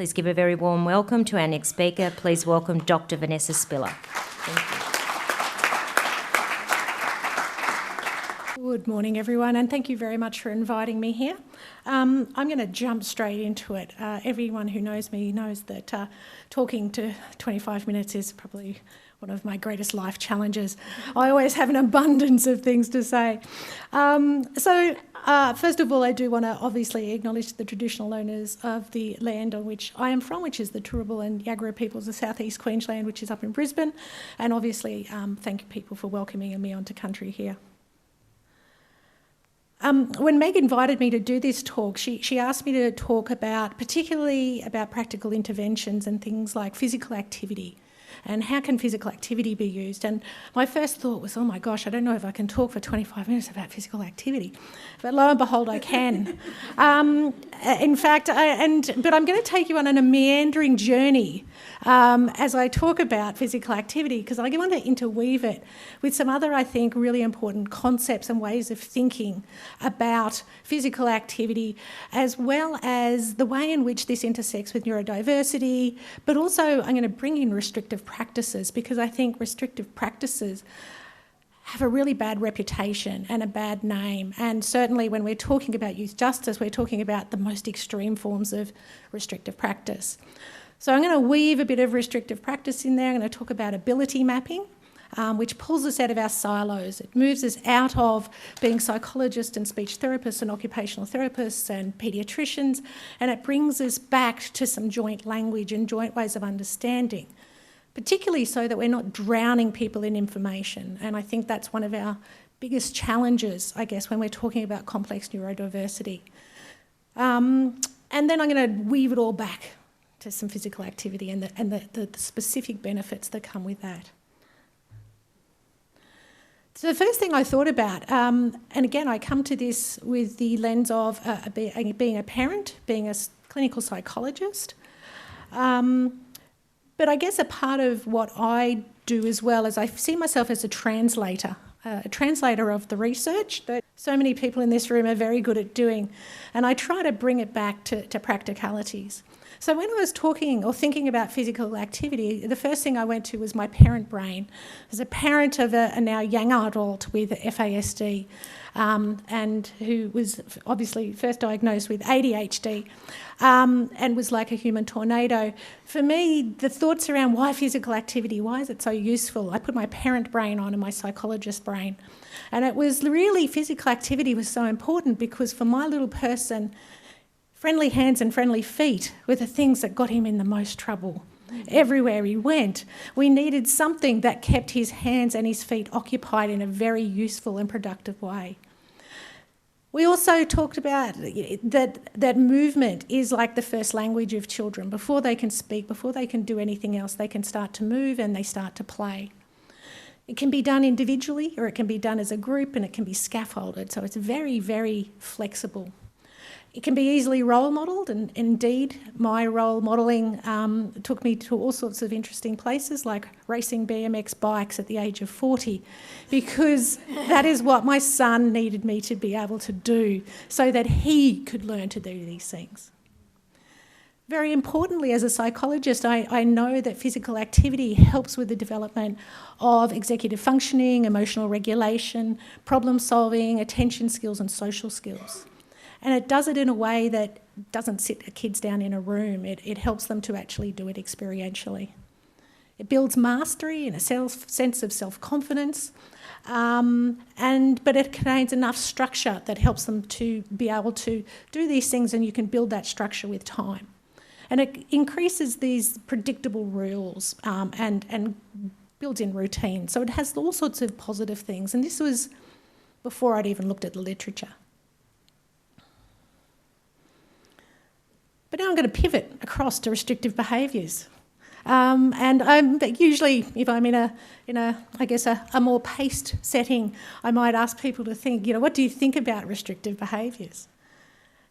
Please give a very warm welcome to our next speaker. Please welcome Dr. Vanessa Spiller. Thank you. Good morning, everyone, and thank you very much for inviting me here. I'm going to jump straight into it. Everyone who knows me knows that talking to 25 minutes is probably one of my greatest life challenges. I always have an abundance of things to say. First of all, I do want to obviously acknowledge the traditional owners of the land on which I am from, which is the Turrbal and Yagara peoples of South East Queensland, which is up in Brisbane, and obviously thank you people for welcoming me onto country here. When Meg invited me to do this talk, she asked me to talk particularly about practical interventions and things like physical activity and how can physical activity be used. And my first thought was, oh my gosh, I don't know if I can talk for 25 minutes about physical activity. But lo and behold, I can. In fact, but I'm going to take you on a meandering journey as I talk about physical activity, because I want to interweave it with some other, I think, really important concepts and ways of thinking about physical activity, as well as the way in which this intersects with neurodiversity, but also I'm going to bring in restrictive practices, because I think restrictive practices have a really bad reputation and a bad name. And certainly when we're talking about youth justice, we're talking about the most extreme forms of restrictive practice. So I'm going to weave a bit of restrictive practice in there. I'm going to talk about ability mapping, which pulls us out of our silos. It moves us out of being psychologists and speech therapists and occupational therapists and paediatricians, and it brings us back to some joint language and joint ways of understanding, particularly so that we're not drowning people in information. And I think that's one of our biggest challenges, I guess, when we're talking about complex neurodiversity. And then I'm going to weave it all back to some physical activity and the specific benefits that come with that. So the first thing I thought about, and again, I come to this with the lens of being a parent, being a clinical psychologist, but I guess a part of what I do as well is I see myself as a translator of the research that so many people in this room are very good at doing, and I try to bring it back to practicalities. So when I was talking or thinking about physical activity, the first thing I went to was my parent brain. As a parent of a now young adult with FASD, and who was obviously first diagnosed with ADHD, and was like a human tornado. For me, the thoughts around why physical activity, why is it so useful? I put my parent brain on and my psychologist brain. And it was really, physical activity was so important because for my little person, friendly hands and friendly feet were the things that got him in the most trouble. Everywhere he went, we needed something that kept his hands and his feet occupied in a very useful and productive way. We also talked about that movement is like the first language of children. Before they can speak, before they can do anything else, they can start to move and they start to play. It can be done individually or it can be done as a group, and it can be scaffolded. So it's very, very flexible. It can be easily role modelled, and indeed my role modelling took me to all sorts of interesting places, like racing BMX bikes at the age of 40, because that is what my son needed me to be able to do so that he could learn to do these things. Very importantly, as a psychologist, I know that physical activity helps with the development of executive functioning, emotional regulation, problem solving, attention skills and social skills. And it does it in a way that doesn't sit kids down in a room. It helps them to actually do it experientially. It builds mastery and a sense of self-confidence, but it contains enough structure that helps them to be able to do these things, and you can build that structure with time. And it increases these predictable rules and builds in routine. So it has all sorts of positive things. And this was before I'd even looked at the literature. But now I'm going to pivot across to restrictive behaviours. And I'm usually, if I'm in a more paced setting, I might ask people to think, what do you think about restrictive behaviours?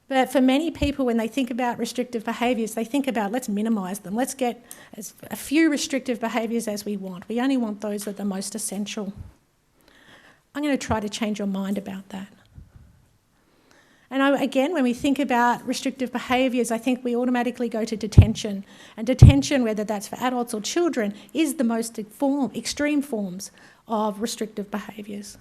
But for many people, when they think about restrictive behaviours, they think about, let's minimise them. Let's get as a few restrictive behaviours as we want. We only want those that are the most essential. I'm going to try to change your mind about that. And again, when we think about restrictive behaviours, I think we automatically go to detention. And detention, whether that's for adults or children, is the most extreme forms of restrictive behaviours.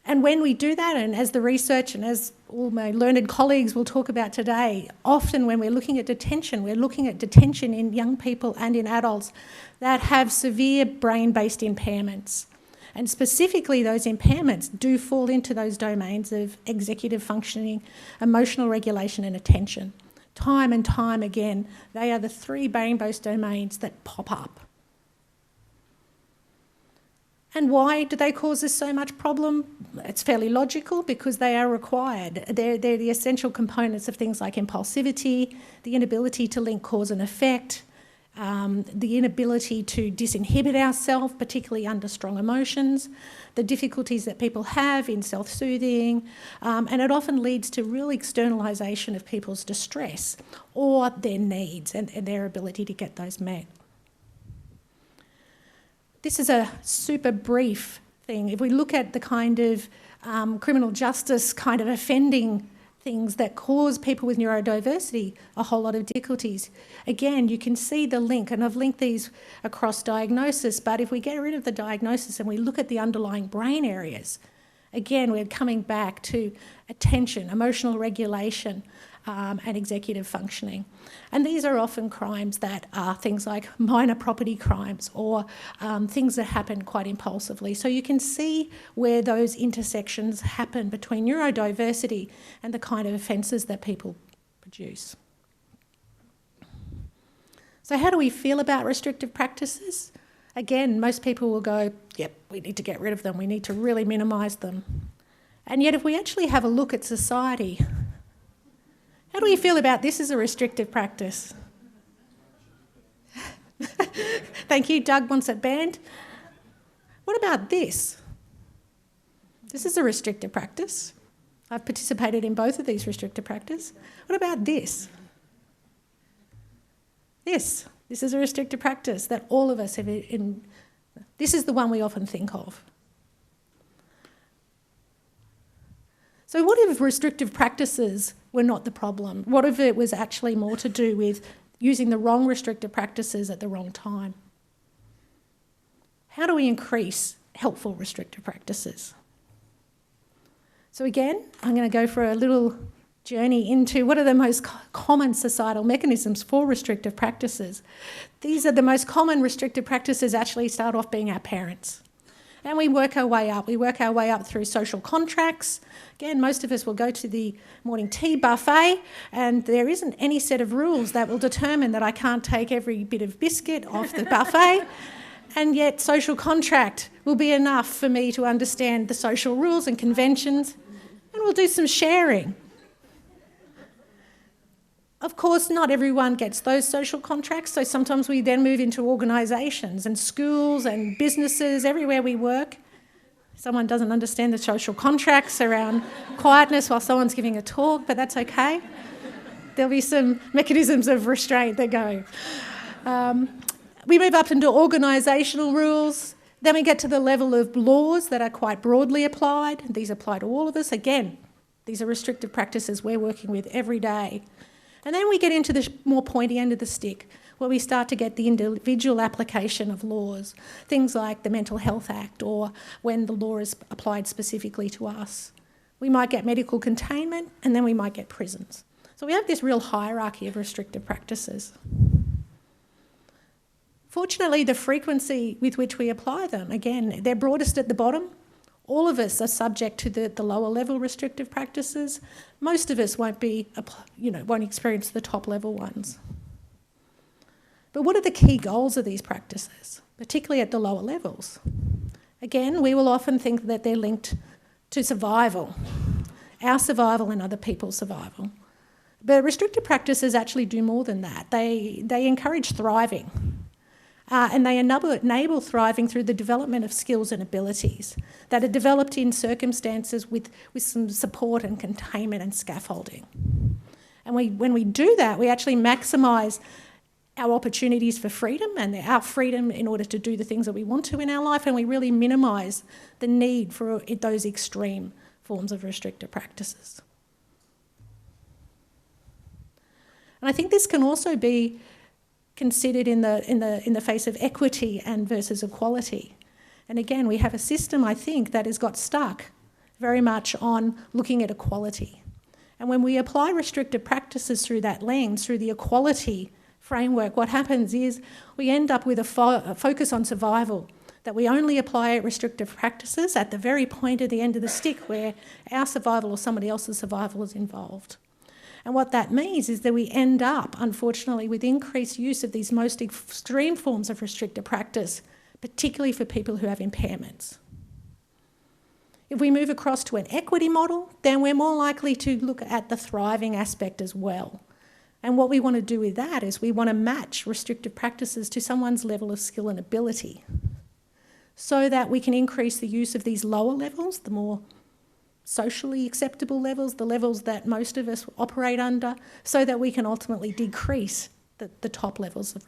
And when we do that, and as the research and as all my learned colleagues will talk about today, often when we're looking at detention in young people and in adults that have severe brain-based impairments. And specifically, those impairments do fall into those domains of executive functioning, emotional regulation and attention. Time and time again, they are the three brain-based domains that pop up. And why do they cause us so much problem? It's fairly logical, because they are required. They're the essential components of things like impulsivity, the inability to link cause and effect, the inability to disinhibit ourselves, particularly under strong emotions, the difficulties that people have in self-soothing, and it often leads to real externalisation of people's distress or their needs and their ability to get those met. This is a super brief thing. If we look at the kind of criminal justice kind of offending things that cause people with neurodiversity a whole lot of difficulties, again, you can see the link, and I've linked these across diagnosis, but if we get rid of the diagnosis and we look at the underlying brain areas, again, we're coming back to attention, emotional regulation, and executive functioning. And these are often crimes that are things like minor property crimes or things that happen quite impulsively. So you can see where those intersections happen between neurodiversity and the kind of offences that people produce. So how do we feel about restrictive practices? Again, most people will go, yep, we need to get rid of them. We need to really minimise them. And yet if we actually have a look at society, how do we feel about this as a restrictive practice? Thank you. Doug wants it banned. What about this? This is a restrictive practice. I've participated in both of these restrictive practices. What about this? This is a restrictive practice that all of us have in. This is the one we often think of. So what if restrictive practices were not the problem? What if it was actually more to do with using the wrong restrictive practices at the wrong time? How do we increase helpful restrictive practices? So again, I'm going to go for a little journey into what are the most common societal mechanisms for restrictive practices. These are the most common restrictive practices actually start off being our parents. And we work our way up. We work our way up through social contracts. Again, most of us will go to the morning tea buffet, and there isn't any set of rules that will determine that I can't take every bit of biscuit off the buffet. And yet social contract will be enough for me to understand the social rules and conventions, and we'll do some sharing. Of course, not everyone gets those social contracts, so sometimes we then move into organisations and schools and businesses, everywhere we work. Someone doesn't understand the social contracts around quietness while someone's giving a talk, but that's okay. There'll be some mechanisms of restraint that go. We move up into organisational rules. Then we get to the level of laws that are quite broadly applied. These apply to all of us. Again, these are restrictive practices we're working with every day. And then we get into the more pointy end of the stick, where we start to get the individual application of laws, things like the Mental Health Act or when the law is applied specifically to us. We might get medical containment, and then we might get prisons. So we have this real hierarchy of restrictive practices. Fortunately, the frequency with which we apply them, again, they're broadest at the bottom. All of us are subject to the lower level restrictive practices. Most of us won't experience the top level ones. But what are the key goals of these practices, particularly at the lower levels? Again, we will often think that they're linked to survival, our survival and other people's survival. But restrictive practices actually do more than that. They encourage thriving. And they enable thriving through the development of skills and abilities that are developed in circumstances with some support and containment and scaffolding. And when we do that, we actually maximise our opportunities for freedom and our freedom in order to do the things that we want to in our life, and we really minimise the need for those extreme forms of restrictive practices. And I think this can also be considered in the face of equity and versus equality. And again, we have a system, I think, that has got stuck very much on looking at equality. And when we apply restrictive practices through that lens, through the equality framework, what happens is we end up with a focus on survival, that we only apply restrictive practices at the very point at the end of the stick where our survival or somebody else's survival is involved. And what that means is that we end up, unfortunately, with increased use of these most extreme forms of restrictive practice, particularly for people who have impairments. If we move across to an equity model, then we're more likely to look at the thriving aspect as well. And what we want to do with that is we want to match restrictive practices to someone's level of skill and ability so that we can increase the use of these lower levels, the more socially acceptable levels, the levels that most of us operate under, so that we can ultimately decrease the top levels of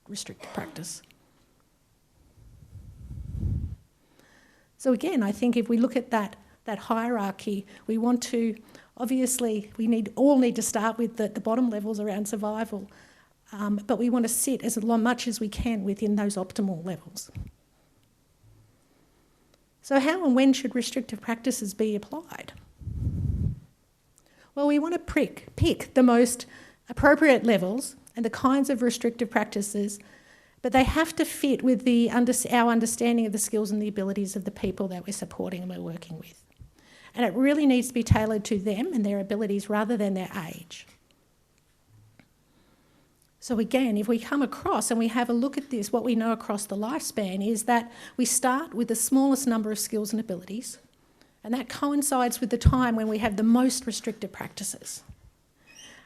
restrictive practice. So again, I think if we look at that hierarchy, we want to, obviously, all need to start with the bottom levels around survival, but we want to sit as much as we can within those optimal levels. So how and when should restrictive practices be applied? Well, we want to pick the most appropriate levels and the kinds of restrictive practices, but they have to fit with our understanding of the skills and the abilities of the people that we're supporting and we're working with. And it really needs to be tailored to them and their abilities rather than their age. So again, if we come across and we have a look at this, what we know across the lifespan is that we start with the smallest number of skills and abilities, and that coincides with the time when we have the most restrictive practices.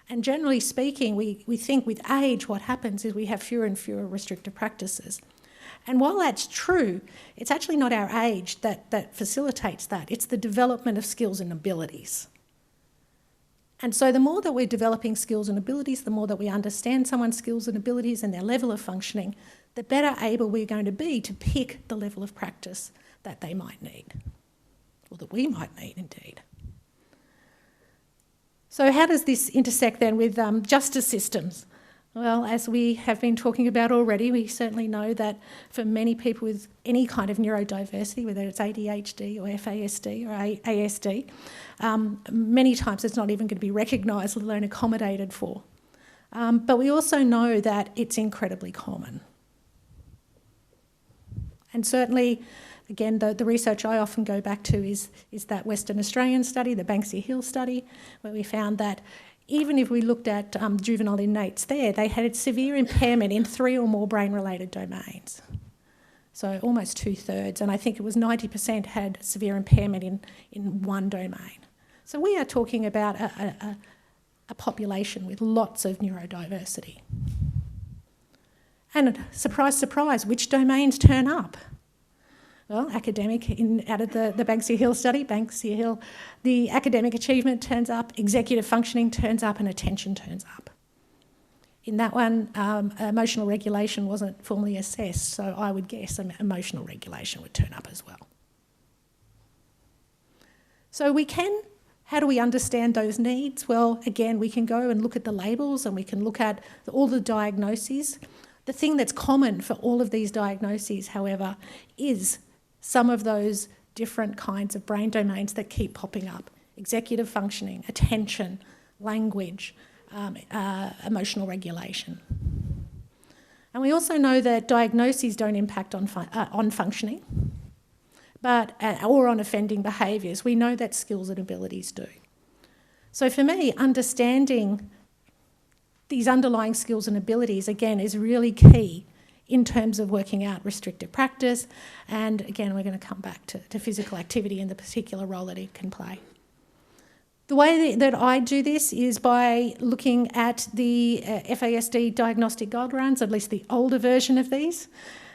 And generally speaking, we think with age what happens is we have fewer and fewer restrictive practices. And while that's true, it's actually not our age that facilitates that. It's the development of skills and abilities. And so the more that we're developing skills and abilities, the more that we understand someone's skills and abilities and their level of functioning, the better able we're going to be to pick the level of practice that they might need, or that we might need indeed. So how does this intersect then with justice systems? Well, as we have been talking about already, we certainly know that for many people with any kind of neurodiversity, whether it's ADHD or FASD or ASD, many times it's not even going to be recognised, let alone accommodated for. But we also know that it's incredibly common. And certainly, again, the research I often go back to is that Western Australian study, the Banksia Hill study, where we found that even if we looked at juvenile inmates there, they had severe impairment in 3 or more brain-related domains. So almost 2/3, and I think it was 90% had severe impairment in one domain. So we are talking about a population with lots of neurodiversity. And surprise, surprise, which domains turn up? Well, academic, out of the Banksia Hill study, Banksia Hill, the academic achievement turns up, executive functioning turns up, and attention turns up. In that one, emotional regulation wasn't formally assessed, so I would guess emotional regulation would turn up as well. So how do we understand those needs? Well, again, we can go and look at the labels and we can look at all the diagnoses. The thing that's common for all of these diagnoses, however, is some of those different kinds of brain domains that keep popping up: executive functioning, attention, language, emotional regulation. And we also know that diagnoses don't impact on functioning, or on offending behaviours. We know that skills and abilities do. So for me, understanding these underlying skills and abilities, again, is really key in terms of working out restrictive practice. And again, we're going to come back to physical activity and the particular role that it can play. The way that I do this is by looking at the FASD diagnostic guidelines, at least the older version of these.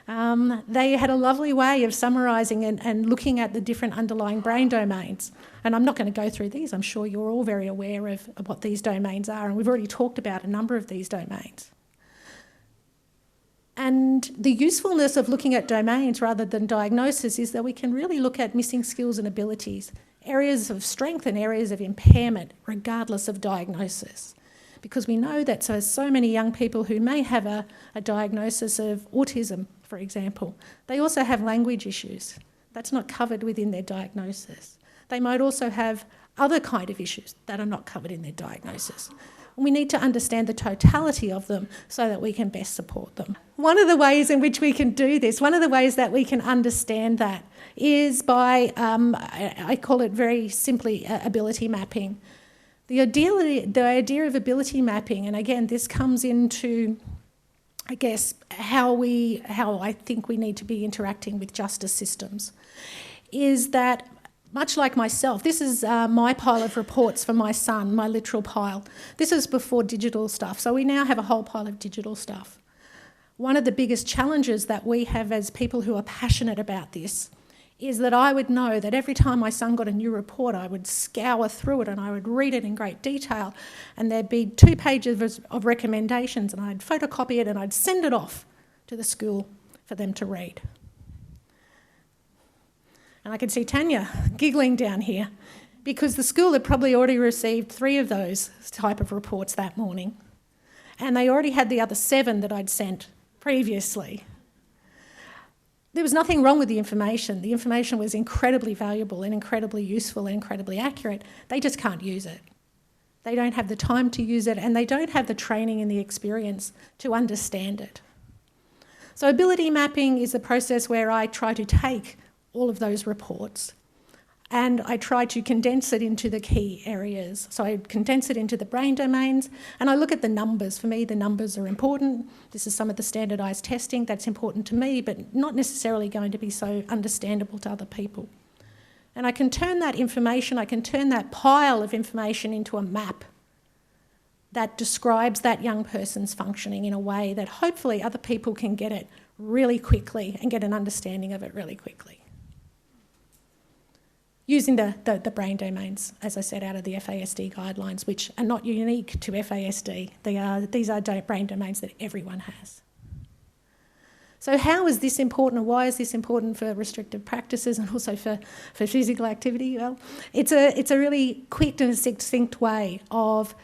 They had a lovely way of summarising and looking at the different underlying brain domains. And I'm not going to go through these. I'm sure you're all very aware of what these domains are, and we've already talked about a number of these domains. And the usefulness of looking at domains rather than diagnosis is that we can really look at missing skills and abilities areas of strength and areas of impairment, regardless of diagnosis. Because we know that so many young people who may have a diagnosis of autism, for example, they also have language issues. That's not covered within their diagnosis. They might also have other kind of issues that are not covered in their diagnosis. We need to understand the totality of them so that we can best support them. One of the ways in which we can do this, one of the ways that we can understand that is by, I call it very simply, ability mapping. The idea of ability mapping, and again, this comes into, I guess, how I think we need to be interacting with justice systems, is that much like myself, this is my pile of reports for my son, my literal pile. This is before digital stuff, so we now have a whole pile of digital stuff. One of the biggest challenges that we have as people who are passionate about this is that I would know that every time my son got a new report, I would scour through it and I would read it in great detail, and there'd be 2 pages of recommendations, and I'd photocopy it and I'd send it off to the school for them to read. And I can see Tanya giggling down here because the school had probably already received 3 of those type of reports that morning, and they already had the other 7 that I'd sent previously. There was nothing wrong with the information. The information was incredibly valuable and incredibly useful and incredibly accurate. They just can't use it. They don't have the time to use it, and they don't have the training and the experience to understand it. So ability mapping is the process where I try to take all of those reports and I try to condense it into the key areas. So I condense it into the brain domains and I look at the numbers. For me, the numbers are important. This is some of the standardised testing that's important to me, but not necessarily going to be so understandable to other people. And I can turn that information, I can turn that pile of information into a map that describes that young person's functioning in a way that hopefully other people can get it really quickly and get an understanding of it really quickly. Using the brain domains, as I said, out of the FASD guidelines, which are not unique to FASD. These are brain domains that everyone has. So how is this important, and why is this important for restrictive practices and also for physical activity? Well, it's a really quick and succinct way of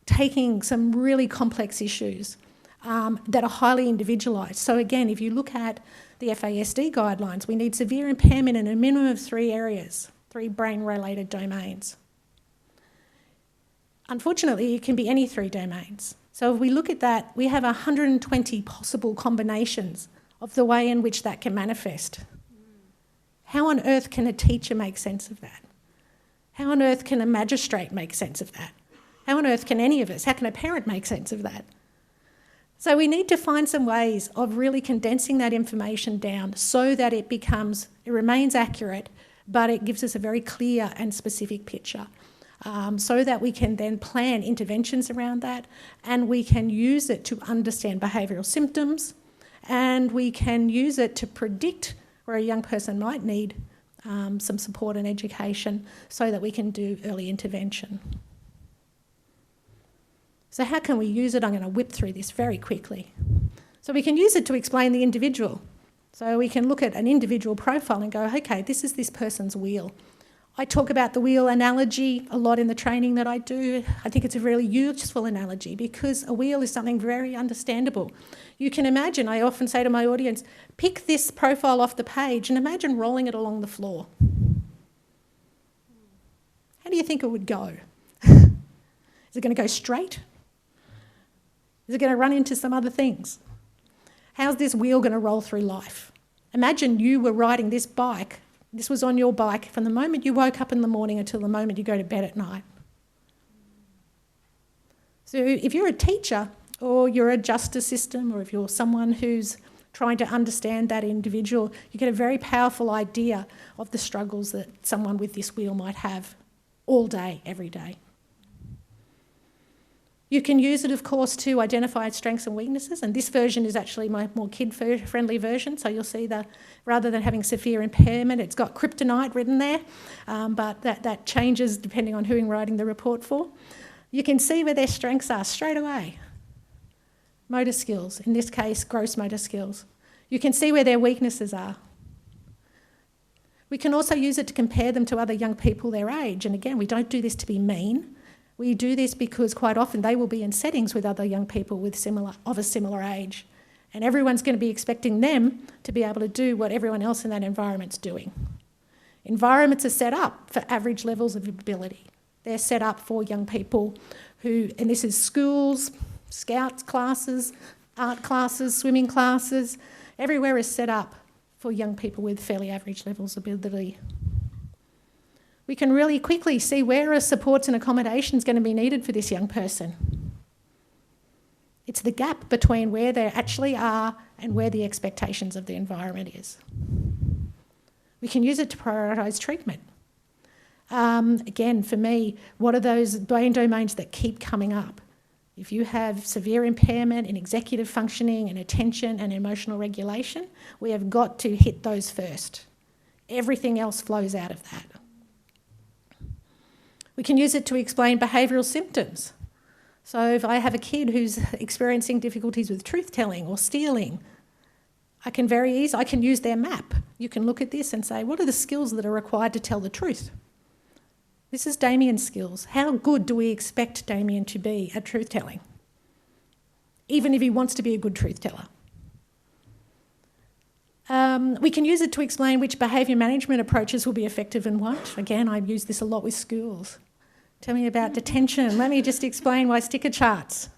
taking some really complex issues that are highly individualised. So again, if you look at the FASD guidelines, we need severe impairment in a minimum of 3 areas, 3 brain-related domains. Unfortunately, it can be any 3 domains. So if we look at that, we have 120 possible combinations of the way in which that can manifest. How on earth can a teacher make sense of that? How on earth can a magistrate make sense of that? How on earth can any of us, how can a parent make sense of that? So we need to find some ways of really condensing that information down so that it remains accurate, but it gives us a very clear and specific picture. So that we can then plan interventions around that, and we can use it to understand behavioural symptoms, and we can use it to predict where a young person might need some support and education so that we can do early intervention. So how can we use it? I'm going to whip through this very quickly. So we can use it to explain the individual. So we can look at an individual profile and go, okay, this is this person's wheel. I talk about the wheel analogy a lot in the training that I do. I think it's a really useful analogy because a wheel is something very understandable. You can imagine, I often say to my audience, pick this profile off the page and imagine rolling it along the floor. How do you think it would go? Is it going to go straight? Is it going to run into some other things? How's this wheel going to roll through life? Imagine you were riding this bike. This was on your bike from the moment you woke up in the morning until the moment you go to bed at night. So if you're a teacher or you're a justice system or if you're someone who's trying to understand that individual, you get a very powerful idea of the struggles that someone with this wheel might have all day, every day. You can use it, of course, to identify strengths and weaknesses, and this version is actually my more kid-friendly version, so you'll see rather than having severe impairment, it's got kryptonite written there, but that changes depending on who you're writing the report for. You can see where their strengths are straight away. Motor skills, in this case, gross motor skills. You can see where their weaknesses are. We can also use it to compare them to other young people their age. And again, we don't do this to be mean. We do this because quite often they will be in settings with other young people of a similar age. And everyone's going to be expecting them to be able to do what everyone else in that environment's doing. Environments are set up for average levels of ability. They're set up for young people who, and this is schools, scouts classes, art classes, swimming classes, everywhere is set up for young people with fairly average levels of ability. We can really quickly see where are supports and accommodations going to be needed for this young person. It's the gap between where they actually are and where the expectations of the environment is. We can use it to prioritise treatment. Again, for me, what are those brain domains that keep coming up? If you have severe impairment in executive functioning and attention and emotional regulation, we have got to hit those first. Everything else flows out of that. We can use it to explain behavioural symptoms. So if I have a kid who's experiencing difficulties with truth-telling or stealing, I can use their map. You can look at this and say, what are the skills that are required to tell the truth? This is Damien's skills. How good do we expect Damien to be at truth-telling? Even if he wants to be a good truth-teller. We can use it to explain which behaviour management approaches will be effective and won't. Again, I use this a lot with schools. Tell me about detention. Let me just explain why sticker charts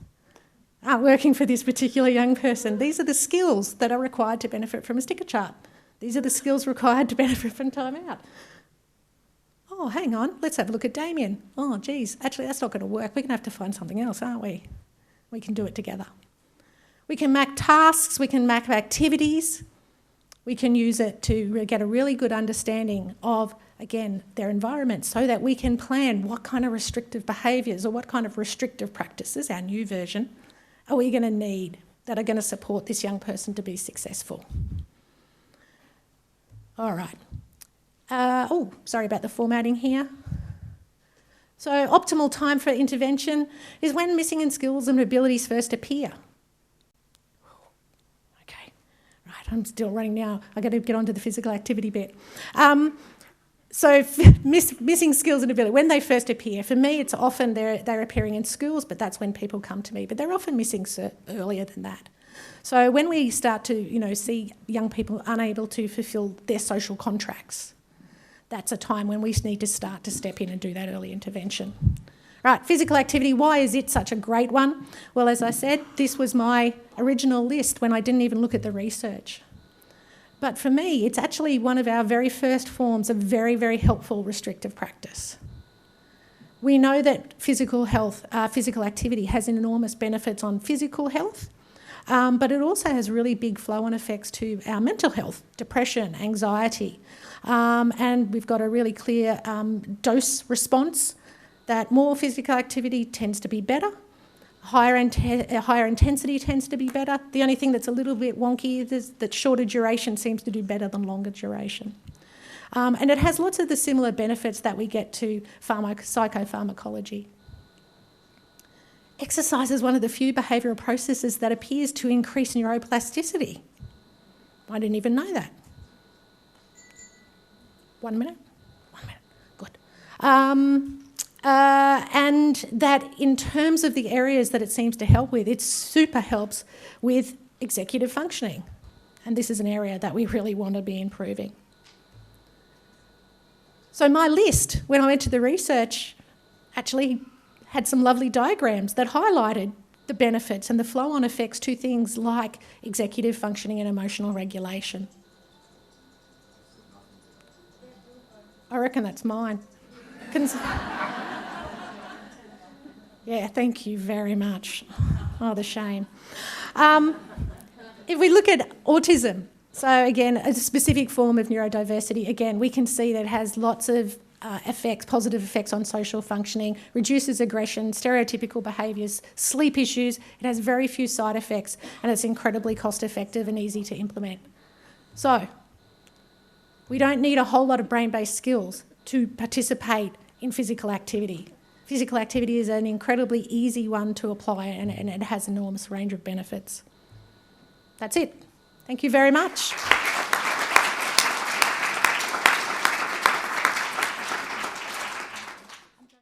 aren't working for this particular young person. These are the skills that are required to benefit from a sticker chart. These are the skills required to benefit from time out. Oh, hang on, let's have a look at Damien. Oh, geez, actually that's not going to work. We're going to have to find something else, aren't we? We can do it together. We can map tasks, we can map activities. We can use it to get a really good understanding of, again, their environment so that we can plan what kind of restrictive behaviours or what kind of restrictive practices, our new version, are we going to need that are going to support this young person to be successful. All right. Sorry about the formatting here. So optimal time for intervention is when missing in skills and abilities first appear. Okay, right, I'm still running now. I've got to get on to the physical activity bit. Missing skills and ability, when they first appear, for me it's often they're appearing in schools, but that's when people come to me, but they're often missing earlier than that. So when we start to see young people unable to fulfil their social contracts, that's a time when we need to start to step in and do that early intervention. Right, physical activity, why is it such a great one? Well, as I said, this was my original list when I didn't even look at the research. But for me, it's actually one of our very first forms of very, very helpful restrictive practice. We know that physical activity has enormous benefits on physical health, but it also has really big flow-on effects to our mental health, depression, anxiety. And we've got a really clear dose response that more physical activity tends to be better. Higher intensity tends to be better. The only thing that's a little bit wonky is that shorter duration seems to do better than longer duration. And it has lots of the similar benefits that we get to psychopharmacology. Exercise is one of the few behavioural processes that appears to increase neuroplasticity. I didn't even know that. 1 minute? 1 minute, good. And that in terms of the areas that it seems to help with, it super helps with executive functioning. And this is an area that we really want to be improving. So my list, when I went to the research, actually had some lovely diagrams that highlighted the benefits and the flow-on effects to things like executive functioning and emotional regulation. I reckon that's mine. Yeah, thank you very much. Oh, the shame. If we look at autism, so again, a specific form of neurodiversity, again, we can see that it has lots of effects, positive effects on social functioning, reduces aggression, stereotypical behaviours, sleep issues. It has very few side effects and it's incredibly cost effective and easy to implement. So, we don't need a whole lot of brain-based skills to participate in physical activity. Physical activity is an incredibly easy one to apply and it has an enormous range of benefits. That's it. Thank you very much.